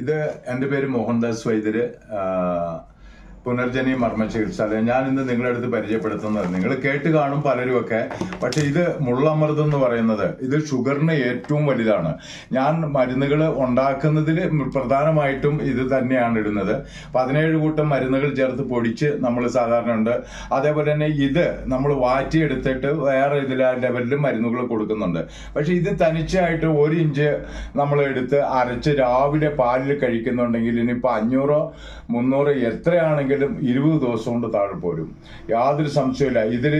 ഇത് എൻ്റെ പേര് മോഹൻദാസ് വൈദ്യര്, പുനർജനി മർമ്മ ചികിത്സാലയം. ഞാൻ ഇന്ന് നിങ്ങളുടെ അടുത്ത് പരിചയപ്പെടുത്തുന്നത്, നിങ്ങൾ കേട്ട് കാണും പലരും ഒക്കെ, പക്ഷെ ഇത് മുള്ളമൃതം എന്ന് പറയുന്നത് ഇത് ഷുഗറിന് ഏറ്റവും വലുതാണ്. ഞാൻ മരുന്നുകൾ ഉണ്ടാക്കുന്നതിൽ പ്രധാനമായിട്ടും ഇത് തന്നെയാണ് ഇടുന്നത്. 17 കൂട്ടം മരുന്നുകൾ ചേർത്ത് പൊടിച്ച് നമ്മൾ സാധാരണ ഉണ്ട്. അതേപോലെ തന്നെ ഇത് നമ്മൾ വാറ്റിയെടുത്തിട്ട് വേറെ ലെവലിൽ മരുന്നുകൾ കൊടുക്കുന്നുണ്ട്. പക്ഷെ ഇത് തനിച്ചായിട്ട് 1 ഇഞ്ച് നമ്മൾ എടുത്ത് അരച്ച് രാവിലെ പാലിൽ കഴിക്കുന്നുണ്ടെങ്കിൽ ഇനിയിപ്പോൾ 500 300 എത്രയാണെങ്കിലും 20 ദിവസം കൊണ്ട് താഴെ പോരും, യാതൊരു സംശയമില്ല. ഇതിൽ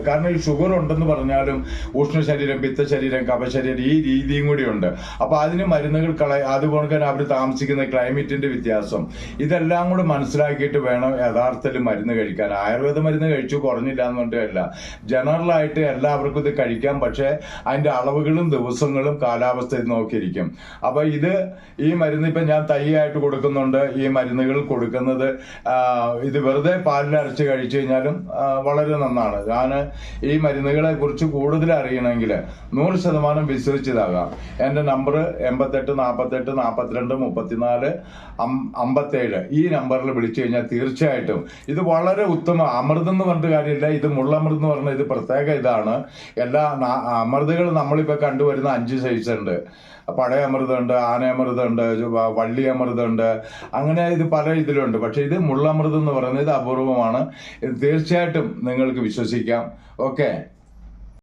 കാരണം ഈ ഷുഗർ ഉണ്ടെന്ന് പറഞ്ഞാലും ഉഷ്ണശരീരം, പിത്തശരീരം, കഫശരീരം ഈ രീതിയും കൂടി ഉണ്ട്. അപ്പൊ അതിന് മരുന്നുകൾ അതുപോലെ തന്നെ അവർ താമസിക്കുന്ന ക്ലൈമറ്റിന്റെ വ്യത്യാസം, ഇതെല്ലാം കൂടെ മനസ്സിലാക്കിയിട്ട് വേണം യഥാർത്ഥത്തിൽ മരുന്ന് കഴിക്കാൻ. ആയുർവേദ മരുന്ന് കഴിച്ചു കുറഞ്ഞില്ല എന്ന് പറഞ്ഞിട്ടല്ല, ജനറൽ ആയിട്ട് എല്ലാവർക്കും ഇത് കഴിക്കാം. പക്ഷെ അതിന്റെ അളവുകളും ദിവസങ്ങളും കാലാവസ്ഥ നോക്കിയിരിക്കും. അപ്പൊ ഈ മരുന്ന് ഇപ്പൊ ഞാൻ തൈയായിട്ട് കൊടുക്കുന്നുണ്ട്. ഈ മരുന്നുകൾ കൊടുക്കുന്നത് ഇത് വെറുതെ പാലിൽ അരച്ച് കഴിച്ചു കഴിഞ്ഞാലും വളരെ നന്നാണ്. ഞാൻ ഈ മരുന്നുകളെ കുറിച്ച് കൂടുതൽ അറിയണമെങ്കിൽ 100% വിശ്വസിച്ചതാകാം. എൻ്റെ നമ്പർ 88 48 42 34 57. ഈ നമ്പറിൽ വിളിച്ചു കഴിഞ്ഞാൽ തീർച്ചയായിട്ടും ഇത് വളരെ ഉത്തമ അമൃതം എന്ന് പറഞ്ഞിട്ട് കാര്യമില്ല. ഇത് മുള്ളമൃതം എന്ന് പറഞ്ഞാൽ ഇത് പ്രത്യേക ഇതാണ്. എല്ലാ അമൃതകൾ നമ്മളിപ്പോൾ കണ്ടുവരുന്ന 5 സൈസ് ഉണ്ട്. പഴയ അമൃതമുണ്ട്, ആനയമൃതമുണ്ട്, വള്ളി അമൃതമുണ്ട്, അങ്ങനെ ഇത് പല ഇതിലുണ്ട്. പക്ഷെ ഇത് മുള്ളമൃതം എന്ന് പറയുന്നത് ഇത് അപൂർവമാണ്. ഇത് തീർച്ചയായിട്ടും നിങ്ങൾക്ക് വിശ്വസിക്കാം. ഓക്കെ.